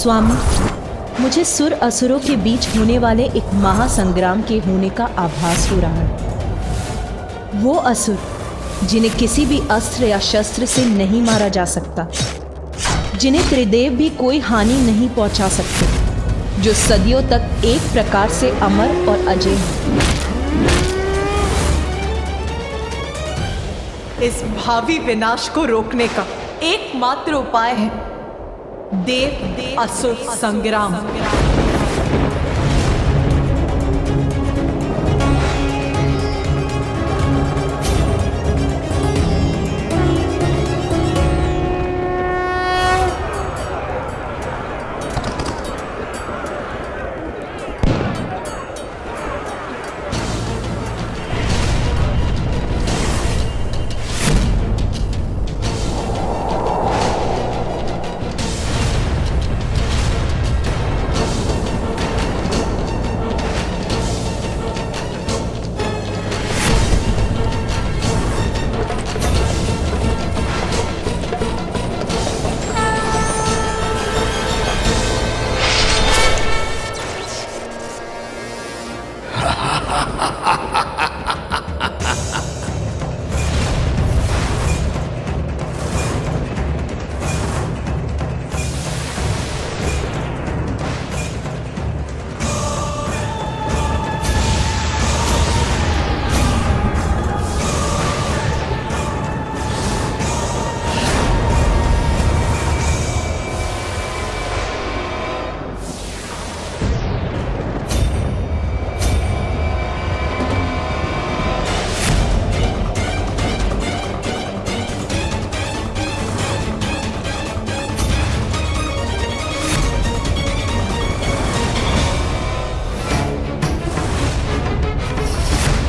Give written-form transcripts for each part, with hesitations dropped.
स्वामी, मुझे सुर असुरों के बीच होने वाले एक महासंग्राम के होने का आभास हो रहा है। वो असुर जिन्हें किसी भी अस्त्र या शस्त्र से नहीं मारा जा सकता, जिन्हें त्रिदेव भी कोई हानि नहीं पहुंचा सकते, जो सदियों तक एक प्रकार से अमर और अजय हैं। इस भावी विनाश को रोकने का एकमात्र उपाय है देव असुर संग्राम।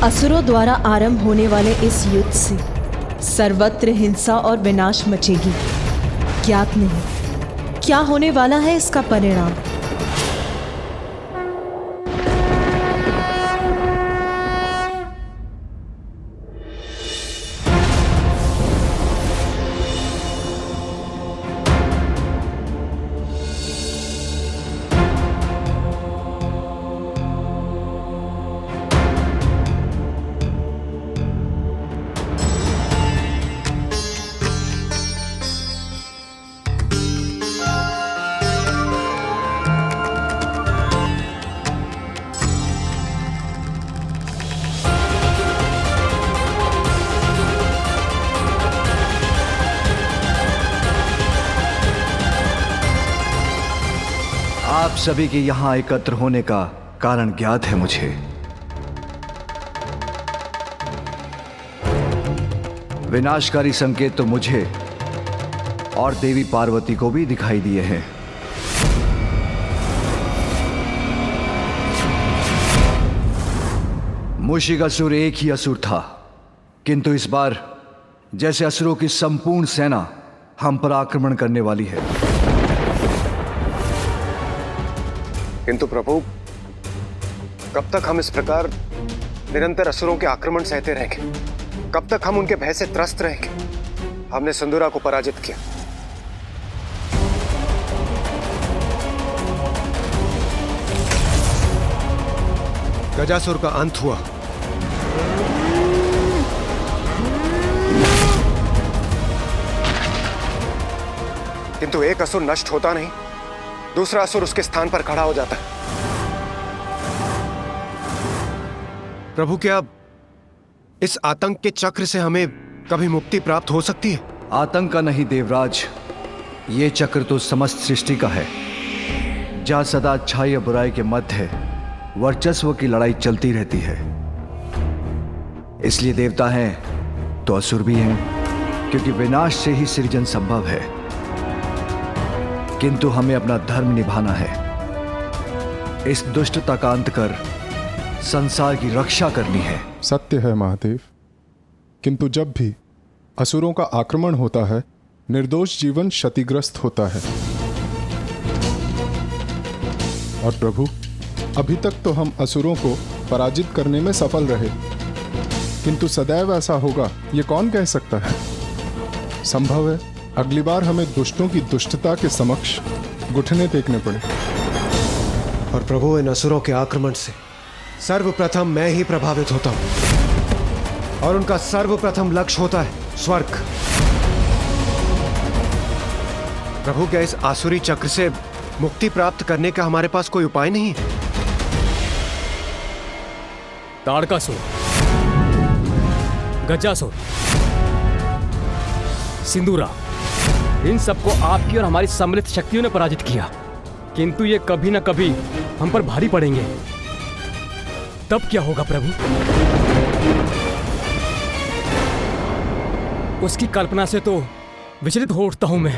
असुरों द्वारा आरंभ होने वाले इस युद्ध से सर्वत्र हिंसा और विनाश मचेगी। ज्ञात नहीं क्या होने वाला है इसका परिणाम। आप सभी के यहां एकत्र होने का कारण ज्ञात है मुझे। विनाशकारी संकेत तो मुझे और देवी पार्वती को भी दिखाई दिए हैं। मूषिक असुर एक ही असुर था, किंतु इस बार जैसे असुरों की संपूर्ण सेना हम पर आक्रमण करने वाली है। किंतु प्रभु, कब तक हम इस प्रकार निरंतर असुरों के आक्रमण सहते रहेंगे? कब तक हम उनके भय से त्रस्त रहेंगे? हमने सिंदूरा को पराजित किया, गजासुर का अंत हुआ, किंतु एक असुर नष्ट होता नहीं, दूसरा असुर उसके स्थान पर खड़ा हो जाता है। प्रभु, क्या इस आतंक के चक्र से हमें कभी मुक्ति प्राप्त हो सकती है? आतंक का नहीं देवराज, ये चक्र तो समस्त सृष्टि का है, जहां सदा अच्छाई और बुराई के मध्य वर्चस्व की लड़ाई चलती रहती है। इसलिए देवता हैं तो असुर भी हैं, क्योंकि विनाश से ही सृजन संभव है। किंतु हमें अपना धर्म निभाना है, इस दुष्टता का अंत कर संसार की रक्षा करनी है। सत्य है महादेव, किंतु जब भी असुरों का आक्रमण होता है, निर्दोष जीवन क्षतिग्रस्त होता है। और प्रभु, अभी तक तो हम असुरों को पराजित करने में सफल रहे, किंतु सदैव ऐसा होगा ये कौन कह सकता है। संभव है अगली बार हमें दुष्टों की दुष्टता के समक्ष घुटने टेकने पड़े। और प्रभु, इन असुरों के आक्रमण से सर्वप्रथम मैं ही प्रभावित होता हूं और उनका सर्वप्रथम लक्ष्य होता है स्वर्ग। प्रभु, क्या इस आसुरी चक्र से मुक्ति प्राप्त करने का हमारे पास कोई उपाय नहीं है? ताड़कासुर, गजासुर, सिंदूरा, इन सबको आपकी और हमारी सम्मिलित शक्तियों ने पराजित किया, किंतु ये कभी ना कभी हम पर भारी पड़ेंगे। तब क्या होगा प्रभु? उसकी कल्पना से तो विचलित हो उठता हूं मैं।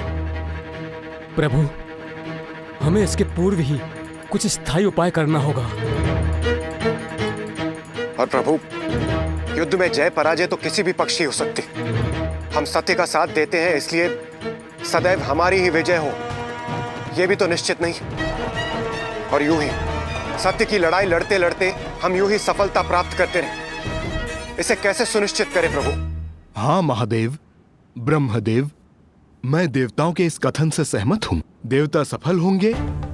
प्रभु, हमें इसके पूर्व ही कुछ स्थायी उपाय करना होगा। और प्रभु, युद्ध में जय पराजय तो किसी भी पक्ष की हो सकती। हम सत्य का साथ देते हैं, इसलिए सदैव हमारी ही विजय हो, यह भी तो निश्चित नहीं। और यूं ही सत्य की लड़ाई लड़ते लड़ते हम यूं ही सफलता प्राप्त करते रहे, इसे कैसे सुनिश्चित करें प्रभु? हाँ महादेव, ब्रह्मदेव, मैं देवताओं के इस कथन से सहमत हूँ। देवता सफल होंगे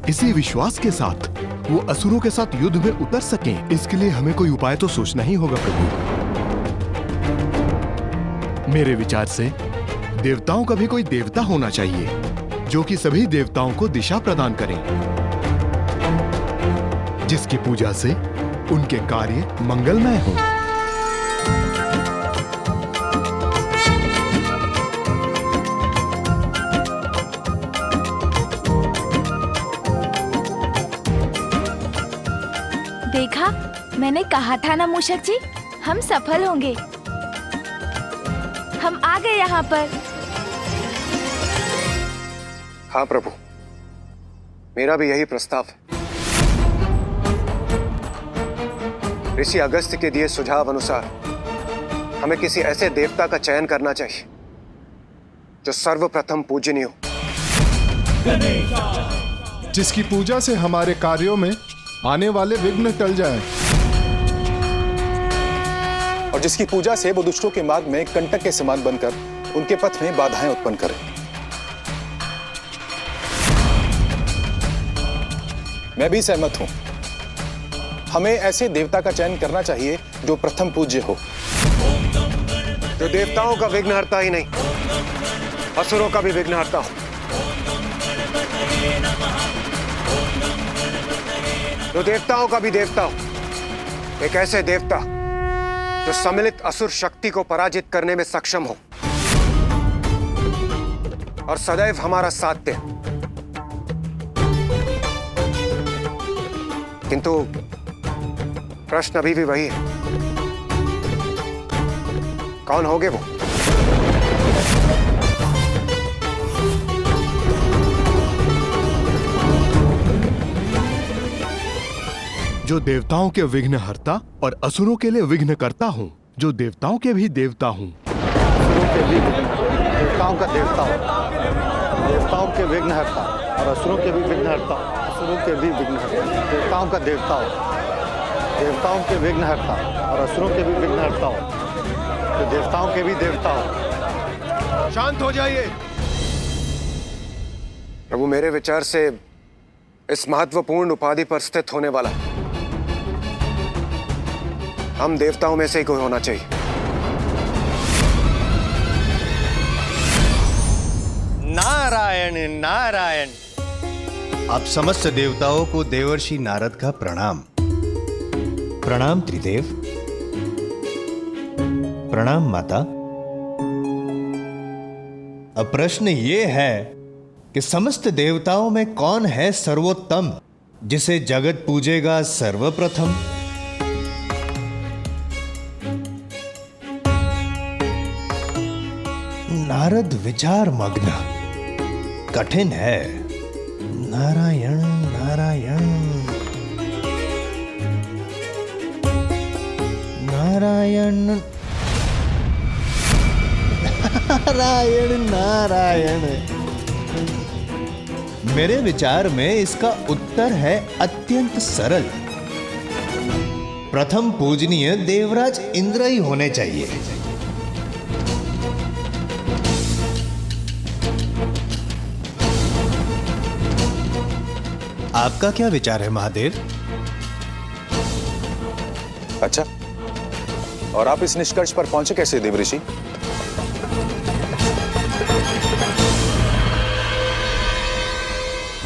इसी विश्वास के साथ वो असुरों के साथ युद्ध में उतर सकें, इसके लिए हमें कोई उपाय तो सोचना ही होगा प्रभु। मेरे विचार से देवताओं का भी कोई देवता होना चाहिए जो कि सभी देवताओं को दिशा प्रदान करें, जिसकी पूजा से उनके कार्य मंगलमय हो। देखा, मैंने कहा था ना मूषक जी, हम सफल होंगे। हम आ गए यहाँ पर। हाँ प्रभु, मेरा भी यही प्रस्ताव है। ऋषि अगस्त्य के दिए सुझाव अनुसार हमें किसी ऐसे देवता का चयन करना चाहिए जो सर्वप्रथम पूजनीय हो, जिसकी पूजा से हमारे कार्यों में आने वाले विघ्न टल जाएं। और जिसकी पूजा से वो दुष्टों के मार्ग में कंटक के समान बनकर उनके पथ में बाधाएं उत्पन्न करे। मैं भी सहमत हूं। हमें ऐसे देवता का चयन करना चाहिए जो प्रथम पूज्य हो, जो देवताओं का विघ्नहर्ता ही नहीं, असुरों का भी विघ्नहर्ता हो। जो देवताओं का भी देवता हो, एक ऐसे देवता जो सम्मिलित असुर शक्ति को पराजित करने में सक्षम हो और सदैव हमारा साथ दे। किंतु प्रश्न अभी भी वही है, कौन होंगे वो? जो देवताओं के विघ्नहर्ता और असुरों के लिए विघ्नकर्ता हूँ, जो देवताओं के भी देवता हूँ। असुरों के भी देवताओं का देवता हो, देवताओं के विघ्नहर्ता और असुरों के भी विघ्नहर्ता, असुरों के भी विघ्नहर्ता, देवताओं का देवता हो, देवताओं के विघ्नहर्ता और असुरों के भी विघ्नहर्ता हो, तो देवताओं के भी देवता हो। शांत हो जाइए प्रभु। मेरे विचार से इस महत्वपूर्ण उपाधि पर स्थित होने वाला हम देवताओं में से ही कोई होना चाहिए। नारायण नारायण। आप समस्त देवताओं को देवर्षि नारद का प्रणाम। प्रणाम त्रिदेव। प्रणाम माता। अब प्रश्न ये है कि समस्त देवताओं में कौन है सर्वोत्तम, जिसे जगत पूजेगा सर्वप्रथम? नारद विचार मग्न। कठिन है। नारायण नारायण नारायण नारायण नारायण। मेरे विचार में इसका उत्तर है अत्यंत सरल। प्रथम पूजनीय देवराज इंद्र ही होने चाहिए। आपका क्या विचार है महादेव? अच्छा, और आप इस निष्कर्ष पर पहुंचे कैसे देवऋषि?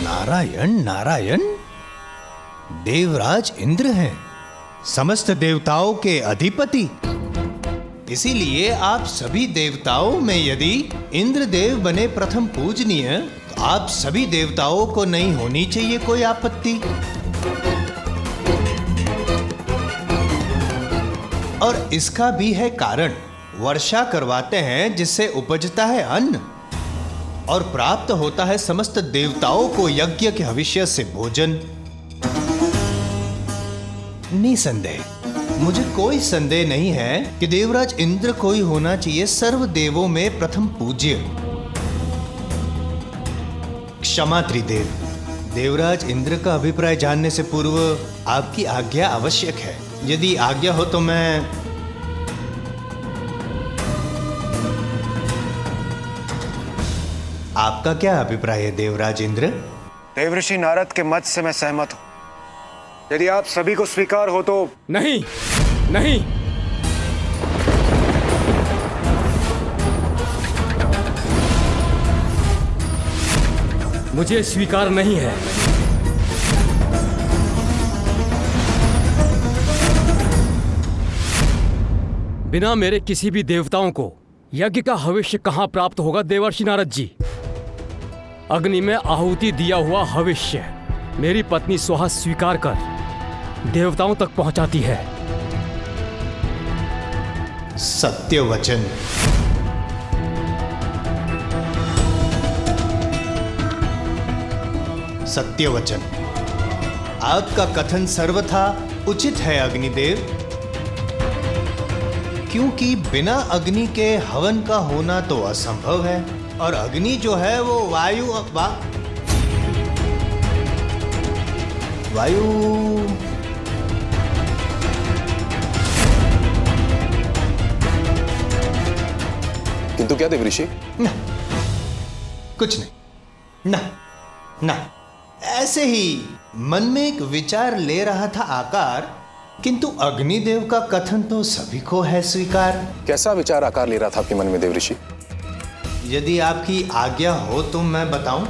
नारायण नारायण, देवराज इंद्र हैं, समस्त देवताओं के अधिपति। इसीलिए आप सभी देवताओं में यदि इंद्रदेव बने प्रथम पूजनीय, तो आप सभी देवताओं को नहीं होनी चाहिए कोई आपत्ति। और इसका भी है कारण। वर्षा करवाते हैं जिससे उपजता है अन्न और प्राप्त होता है समस्त देवताओं को यज्ञ के भविष्य से भोजन। निसंदेह, मुझे कोई संदेह नहीं है कि देवराज इंद्र को ही होना चाहिए सर्व देवों में प्रथम पूज्य। क्षमा त्रिदेव, देवराज इंद्र का अभिप्राय जानने से पूर्व आपकी आज्ञा आवश्यक है। यदि आज्ञा हो तो मैं आपका क्या अभिप्राय है देवराज इंद्र? देवऋषि नारद के मत से मैं सहमत हूं। यदि आप सभी को स्वीकार हो तो। नहीं नहीं, मुझे स्वीकार नहीं है। बिना मेरे किसी भी देवताओं को यज्ञ का हविष्य कहां प्राप्त होगा देवर्षि नारद जी? अग्नि में आहुति दिया हुआ हविष्य मेरी पत्नी सुहा स्वीकार कर देवताओं तक पहुंचाती है। सत्य वचन। सत्य वचन, आपका कथन सर्वथा उचित है अग्निदेव, क्योंकि बिना अग्नि के हवन का होना तो असंभव है। और अग्नि जो है वो वायु किंतु क्या देवऋषि? ना, कुछ नहीं, ना, ऐसे ही मन में एक विचार ले रहा था आकार, किंतु अग्निदेव का कथन तो सभी को है स्वीकार। कैसा विचार आकार ले रहा था आपके मन में देवऋषि? यदि आपकी आज्ञा हो तो मैं बताऊं।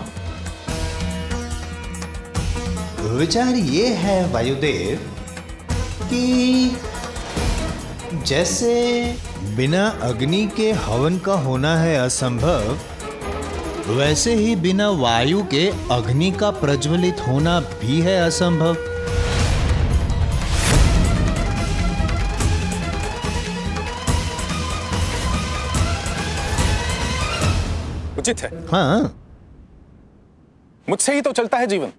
विचार ये है वायुदेव कि जैसे बिना अग्नि के हवन का होना है असंभव, वैसे ही बिना वायु के अग्नि का प्रज्वलित होना भी है असंभव। उचित है। हाँ, मुझसे ही तो चलता है जीवन,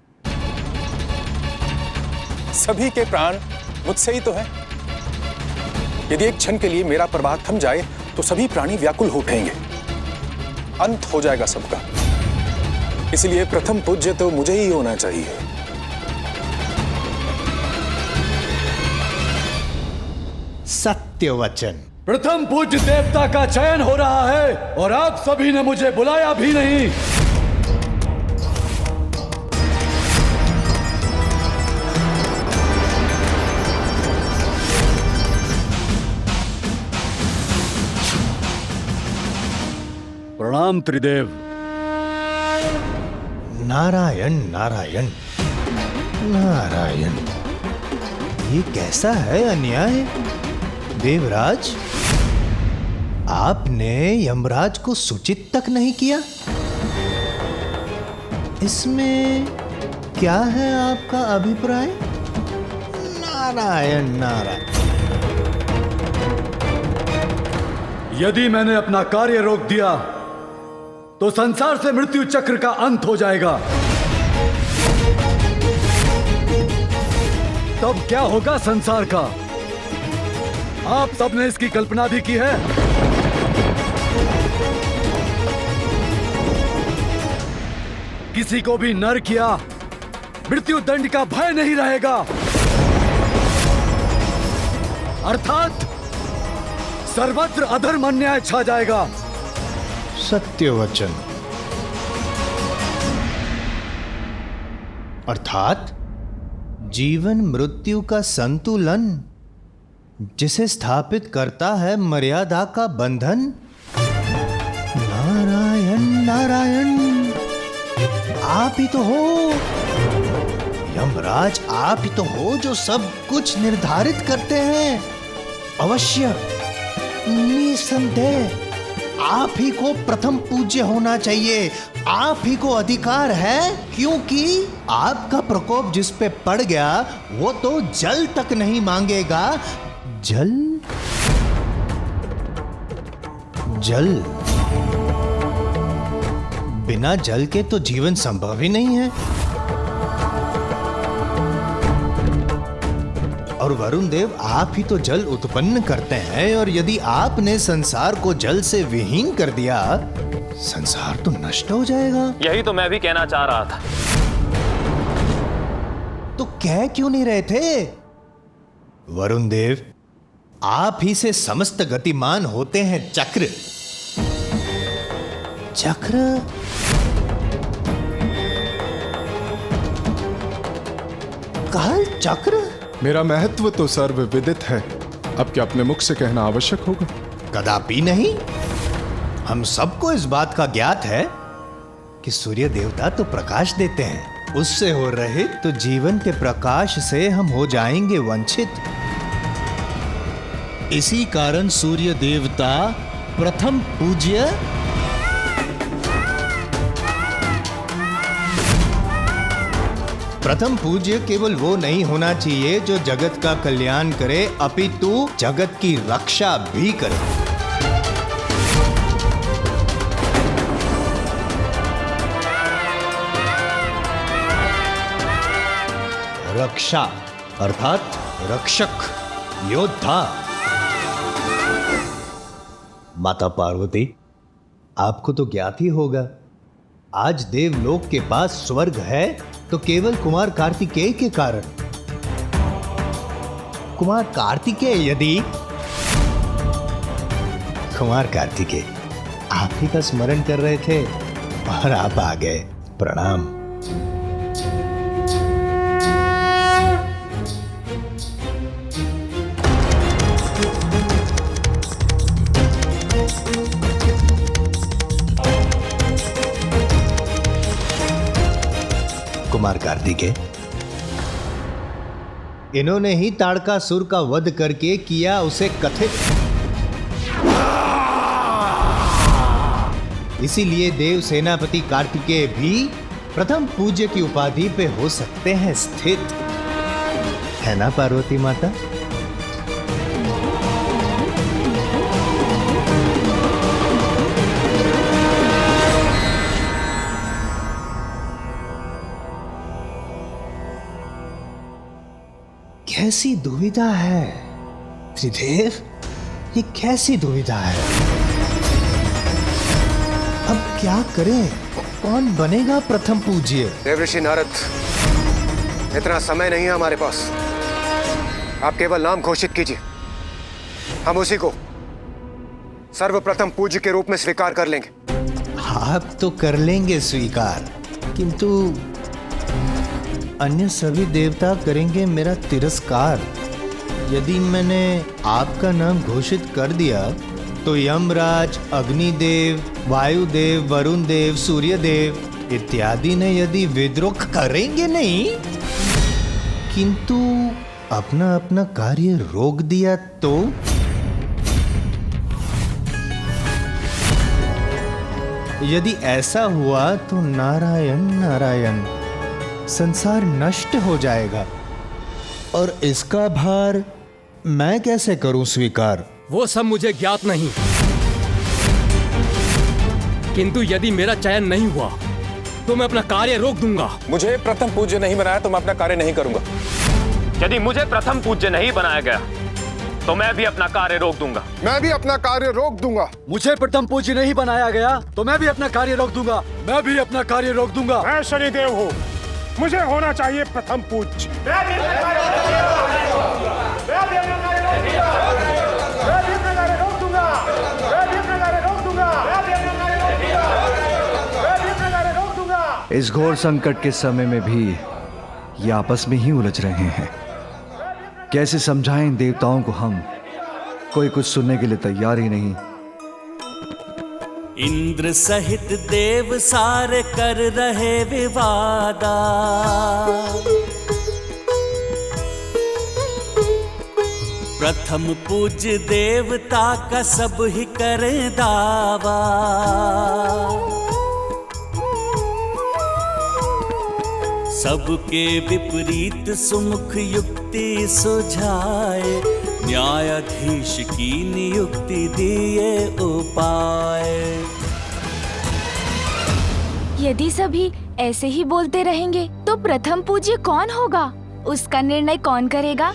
सभी के प्राण मुझसे ही तो है। यदि एक क्षण के लिए मेरा प्रवाह थम जाए तो सभी प्राणी व्याकुल हो उठेंगे, अंत हो जाएगा सबका। इसलिए प्रथम पूज्य तो मुझे ही होना चाहिए। सत्य वचन। प्रथम पूज्य देवता का चयन हो रहा है और आप सभी ने मुझे बुलाया भी नहीं। प्रणाम त्रिदेव। नारायण नारायण नारायण, ये कैसा है अन्याय देवराज? आपने यमराज को सूचित तक नहीं किया। इसमें क्या है आपका अभिप्राय? नारायण नारायण। यदि मैंने अपना कार्य रोक दिया तो संसार से मृत्यु चक्र का अंत हो जाएगा। तब क्या होगा संसार का? आप सबने इसकी कल्पना भी की है। किसी को भी नरक या मृत्यु दंड का भय नहीं रहेगा, अर्थात सर्वत्र अधर्म अन्याय छा जाएगा। सत्य वचन। अर्थात जीवन मृत्यु का संतुलन, जिसे स्थापित करता है मर्यादा का बंधन। नारायण नारायण, आप ही तो हो यमराज, आप ही तो हो जो सब कुछ निर्धारित करते हैं। अवश्य, निसंदेह आप ही को प्रथम पूज्य होना चाहिए। आप ही को अधिकार है, क्योंकि आपका प्रकोप जिस पे पड़ गया वो तो जल तक नहीं मांगेगा। जल जल, बिना जल के तो जीवन संभव ही नहीं है। और वरुण देव, आप ही तो जल उत्पन्न करते हैं, और यदि आपने संसार को जल से विहीन कर दिया, संसार तो नष्ट हो जाएगा। यही तो मैं भी कहना चाह रहा था। तो कह क्यों नहीं रहे थे? वरुण देव, आप ही से समस्त गतिमान होते हैं चक्र। चक्र? काल चक्र? मेरा महत्व तो सर्वविदित है, अब क्या अपने मुख से कहना आवश्यक होगा? कदापि नहीं। हम सबको इस बात का ज्ञात है कि सूर्य देवता तो प्रकाश देते हैं, उससे हो रहित तो जीवन के प्रकाश से हम हो जाएंगे वंचित। इसी कारण सूर्य देवता प्रथम पूज्य, प्रथम पूज्य केवल वो नहीं होना चाहिए जो जगत का कल्याण करे, अपितु जगत की रक्षा भी करे। रक्षा अर्थात रक्षक, योद्धा। माता पार्वती, आपको तो ज्ञात ही होगा, आज देवलोक के पास स्वर्ग है तो केवल कुमार कार्तिकेय के कारण। कुमार कार्तिकेय यदि, कुमार कार्तिकेय आप ही का स्मरण कर रहे थे और आप आ गए। प्रणाम। कुमार कार्तिकेय, इन्होंने ही ताड़कासुर का वध करके किया उसे कथित। इसीलिए देव सेनापति कार्तिकेय भी प्रथम पूज्य की उपाधि पे हो सकते हैं स्थित, है ना पार्वती माता? कैसी दुविधा है त्रिदेव, ये कैसी दुविधा है? अब क्या करें? कौन बनेगा प्रथम पूज्य? देवऋषि नारद, इतना समय नहीं है हमारे पास। आप केवल नाम घोषित कीजिए, हम उसी को सर्वप्रथम पूज्य के रूप में स्वीकार कर लेंगे। आप तो कर लेंगे स्वीकार, किंतु अन्य सभी देवता करेंगे मेरा तिरस्कार। यदि मैंने आपका नाम घोषित कर दिया तो यमराज, अग्निदेव, वायुदेव, वरुण देव, सूर्यदेव इत्यादि ने यदि विद्रोह करेंगे नहीं, किंतु अपना अपना कार्य रोक दिया तो? यदि ऐसा हुआ तो नारायण नारायण, संसार नष्ट हो जाएगा, और इसका भार मैं कैसे करूं स्वीकार? वो सब मुझे ज्ञात नहीं, किंतु यदि मेरा चयन नहीं हुआ तो मैं अपना कार्य रोक दूंगा। मुझे प्रथम पूज्य नहीं बनाया तो मैं अपना कार्य नहीं करूंगा। यदि मुझे प्रथम पूज्य नहीं बनाया गया तो मैं भी अपना कार्य रोक दूंगा। मैं भी अपना कार्य रोक दूंगा। मुझे प्रथम पूज्य नहीं बनाया गया तो मैं भी अपना कार्य रोक दूंगा। मैं भी अपना कार्य रोक दूंगा। मैं शनिदेव हूँ, मुझे होना चाहिए प्रथम पूज्य। इस घोर संकट के समय में भी ये आपस में ही उलझ रहे हैं। कैसे समझाएं इन देवताओं को हम? कोई कुछ सुनने के लिए तैयार ही नहीं। इंद्र सहित देव सारे कर रहे विवादा, प्रथम पूज्य देवता का सब ही करे दावा। सबके विपरीत सुमुख युक्ति सुझाए, न्यायाधीश की नियुक्ति दिए उपाय। यदि सभी ऐसे ही बोलते रहेंगे तो प्रथम पूज्य कौन होगा? उसका निर्णय कौन करेगा?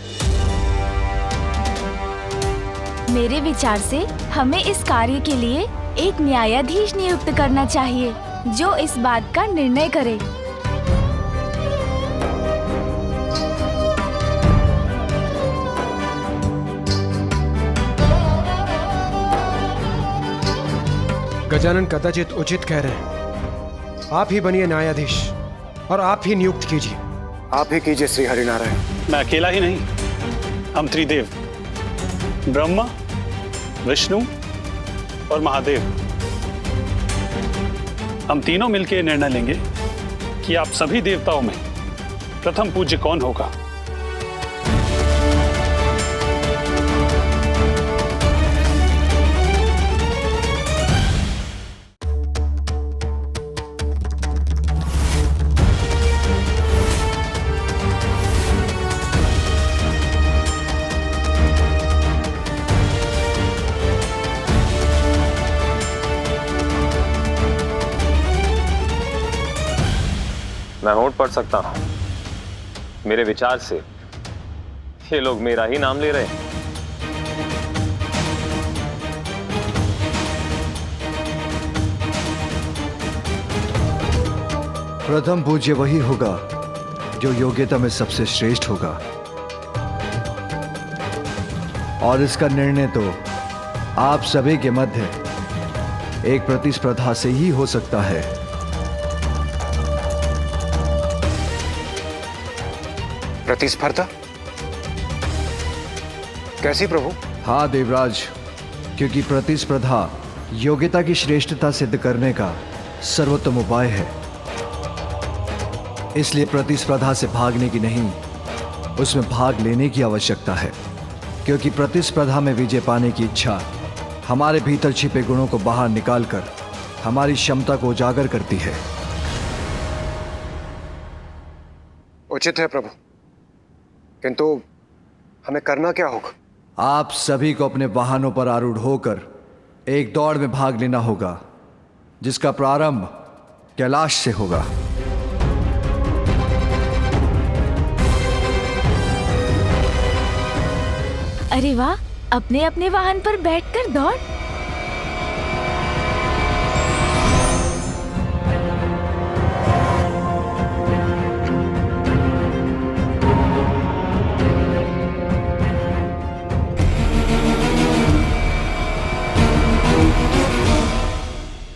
मेरे विचार से हमें इस कार्य के लिए एक न्यायाधीश नियुक्त करना चाहिए जो इस बात का निर्णय करे। गजानन कदाचित उचित कह रहे हैं। आप ही बनिए न्यायाधीश और आप ही नियुक्त कीजिए। आप ही कीजिए श्री हरिनारायण। मैं अकेला ही नहीं, हम त्रिदेव ब्रह्मा, विष्णु और महादेव, हम तीनों मिलकर निर्णय लेंगे कि आप सभी देवताओं में प्रथम पूज्य कौन होगा। मैं होठ पढ़ सकता हूं। मेरे विचार से ये लोग मेरा ही नाम ले रहे हैं। प्रथम पूज्य वही होगा जो योग्यता में सबसे श्रेष्ठ होगा, और इसका निर्णय तो आप सभी के मध्य एक प्रतिस्पर्धा से ही हो सकता है। प्रतिस्पर्धा? कैसी प्रभु? हाँ देवराज, क्योंकि प्रतिस्पर्धा योग्यता की श्रेष्ठता सिद्ध करने का सर्वोत्तम उपाय है। इसलिए प्रतिस्पर्धा से भागने की नहीं, उसमें भाग लेने की आवश्यकता है, क्योंकि प्रतिस्पर्धा में विजय पाने की इच्छा हमारे भीतर छिपे गुणों को बाहर निकालकर हमारी क्षमता को उजागर करती है। उचित है प्रभु, किंतु हमें करना क्या होगा? आप सभी को अपने वाहनों पर आरूढ़ होकर एक दौड़ में भाग लेना होगा, जिसका प्रारंभ कैलाश से होगा। अरे वाह, अपने अपने वाहन पर बैठकर दौड़।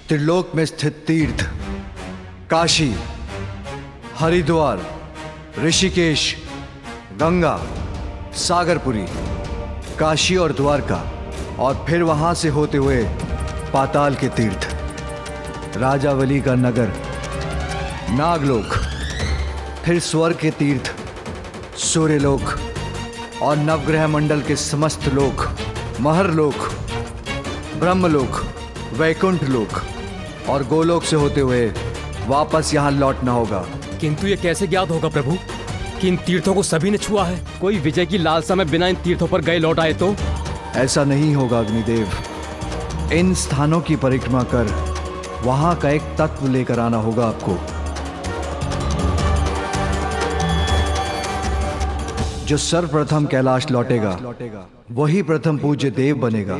त्रिलोक में स्थित तीर्थ काशी, हरिद्वार, ऋषिकेश, गंगा, सागरपुरी, काशी और द्वारका, और फिर वहां से होते हुए पाताल के तीर्थ, राजावली का नगर, नागलोक, फिर स्वर्ग के तीर्थ, सूर्यलोक और नवग्रह मंडल के समस्त लोक, महरलोक, ब्रह्मलोक, वैकुंठ लोक और गोलोक से होते हुए वापस यहाँ लौटना होगा। किंतु ये कैसे ज्ञात होगा प्रभु कि इन तीर्थों को सभी ने छुआ है? कोई विजय की लालसा में बिना इन तीर्थों पर गए लौट आए तो? ऐसा नहीं होगा अग्निदेव। इन स्थानों की परिक्रमा कर वहां का एक तत्व लेकर आना होगा आपको, जो सर्वप्रथम कैलाश लौटेगा वही प्रथम पूज्य देव बनेगा।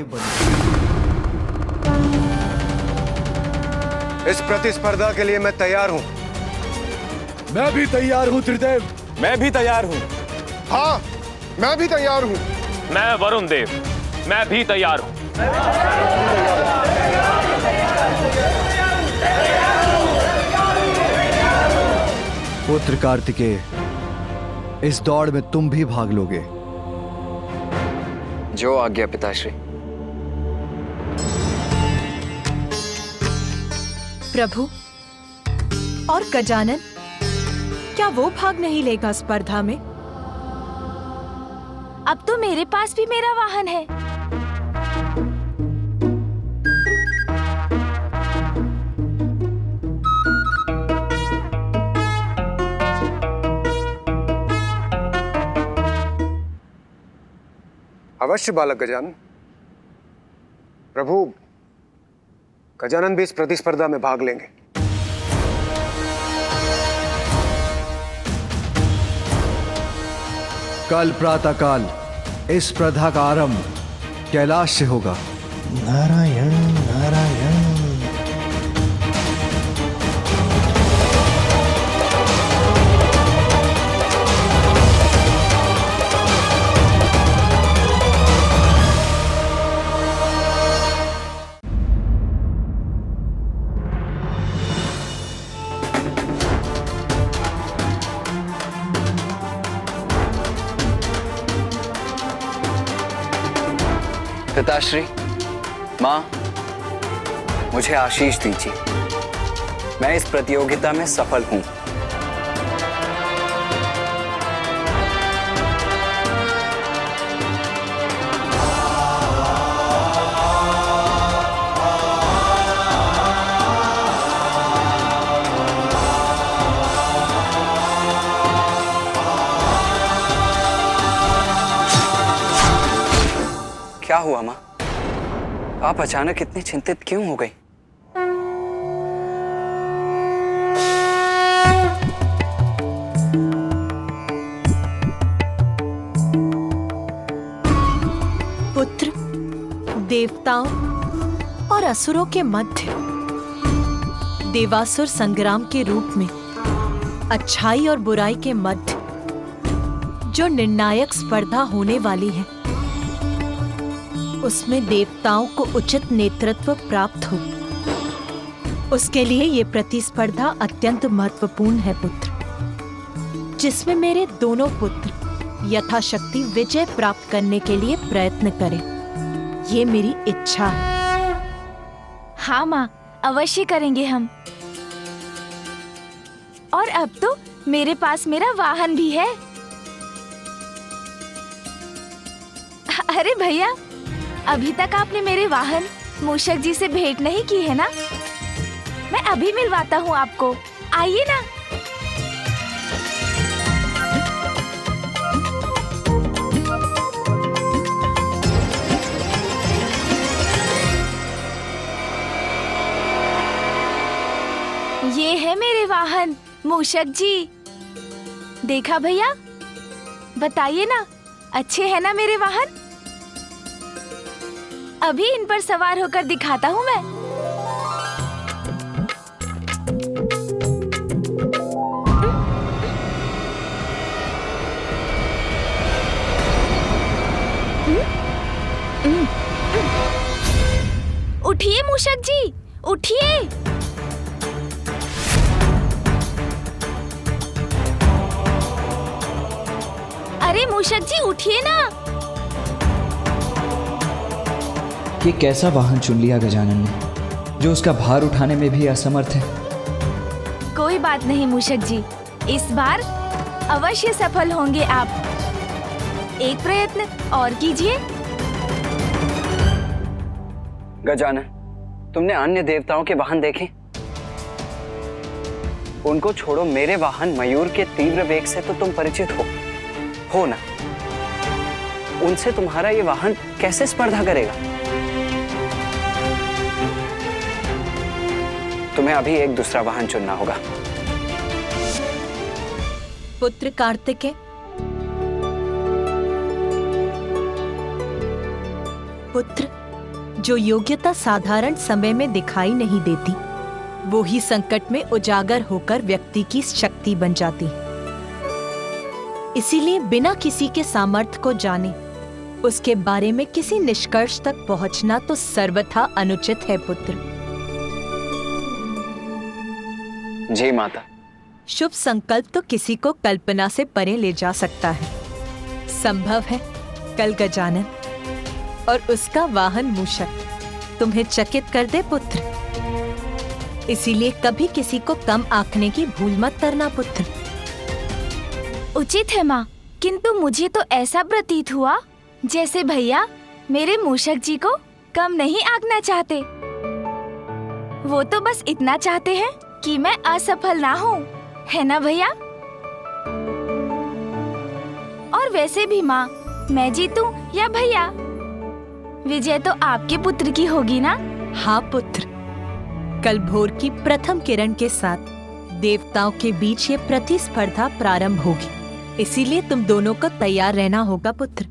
इस प्रतिस्पर्धा के लिए मैं तैयार हूं। मैं भी तैयार हूं त्रिदेव। मैं भी तैयार हूं। हाँ, मैं भी तैयार हूं। मैं वरुण देव, मैं भी तैयार हूं। पुत्र कार्तिकेय, इस दौड़ में तुम भी भाग लोगे। जो आज्ञा पिताश्री। प्रभु और गजानन, क्या वो भाग नहीं लेगा स्पर्धा में? अब तो मेरे पास भी मेरा वाहन है। अवश्य बालक गजानन। प्रभु, गजानन भी इस प्रतिस्पर्धा में भाग लेंगे। कल प्रातःकाल इस स्पर्धा का आरंभ कैलाश से होगा। नारायण नारायण। पिताश्री, माँ, मुझे आशीष दीजिए। मैं इस प्रतियोगिता में सफल हूं। क्या हुआ माँ? आप अचानक इतनी चिंतित क्यों हो गई? पुत्र, देवताओं और असुरों के मध्य देवासुर संग्राम के रूप में अच्छाई और बुराई के मध्य जो निर्णायक स्पर्धा होने वाली है, उसमें देवताओं को उचित नेतृत्व प्राप्त हो, उसके लिए ये प्रतिस्पर्धा अत्यंत महत्वपूर्ण है पुत्र, जिसमें मेरे दोनों पुत्र यथाशक्ति विजय प्राप्त करने के लिए प्रयत्न करें। ये मेरी इच्छा है। हाँ माँ, अवश्य करेंगे हम। और अब तो मेरे पास मेरा वाहन भी है। अरे भैया, अभी तक आपने मेरे वाहन मूषक जी से भेंट नहीं की है ना? मैं अभी मिलवाता हूँ आपको, आइए ना। ये है मेरे वाहन मूषक जी। देखा भैया? बताइए ना, अच्छे हैं ना मेरे वाहन? अभी इन पर सवार होकर दिखाता हूँ मैं। उठिए मूषक जी, उठिए। अरे मूषक जी, उठिए ना। ये कैसा वाहन चुन लिया गजानन ने, जो उसका भार उठाने में भी असमर्थ है। कोई बात नहीं मूषक जी, इस बार अवश्य सफल होंगे आप। एक प्रयत्न और कीजिए। गजानन, तुमने अन्य देवताओं के वाहन देखे? उनको छोड़ो, मेरे वाहन मयूर के तीव्र वेग से तो तुम परिचित हो ना? उनसे तुम्हारा ये वाहन कैसे स्पर्धा करेगा? तुम्हें अभी एक दूसरा वाहन चुनना होगा। पुत्र कार्तिकेय, पुत्र, जो योग्यता साधारण समय में दिखाई नहीं देती, वो ही संकट में उजागर होकर व्यक्ति की शक्ति बन जाती। इसीलिए बिना किसी के सामर्थ्य को जाने उसके बारे में किसी निष्कर्ष तक पहुंचना तो सर्वथा अनुचित है पुत्र। जी माता, शुभ संकल्प तो किसी को कल्पना से परे ले जा सकता है। संभव है कल गजानन और उसका वाहन मूषक तुम्हें चकित कर दे पुत्र। इसीलिए कभी किसी को कम आंकने की भूल मत करना पुत्र। उचित है माँ, किंतु मुझे तो ऐसा प्रतीत हुआ जैसे भैया मेरे मूषक जी को कम नहीं आंकना चाहते। वो तो बस इतना चाहते हैं कि मैं असफल ना हूँ, है ना भैया? और वैसे भी माँ, मैं जीतूं या भैया, विजय तो आपके पुत्र की होगी ना? हाँ पुत्र, कल भोर की प्रथम किरण के साथ देवताओं के बीच ये प्रतिस्पर्धा प्रारंभ होगी। इसीलिए तुम दोनों को तैयार रहना होगा पुत्र।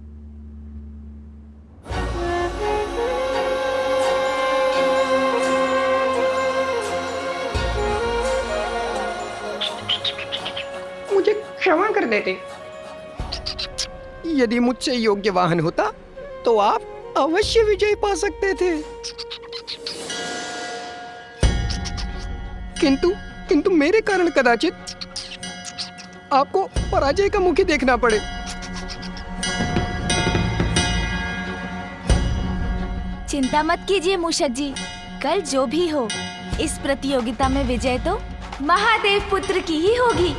मुझे क्षमा कर देते। यदि मुझसे योग्य वाहन होता तो आप अवश्य विजय पा सकते थे। किंतु मेरे कारण कदाचित आपको पराजय का मुख ही देखना पड़े। चिंता मत कीजिए मूषक जी, कल जो भी हो, इस प्रतियोगिता में विजय तो महादेव पुत्र की ही होगी।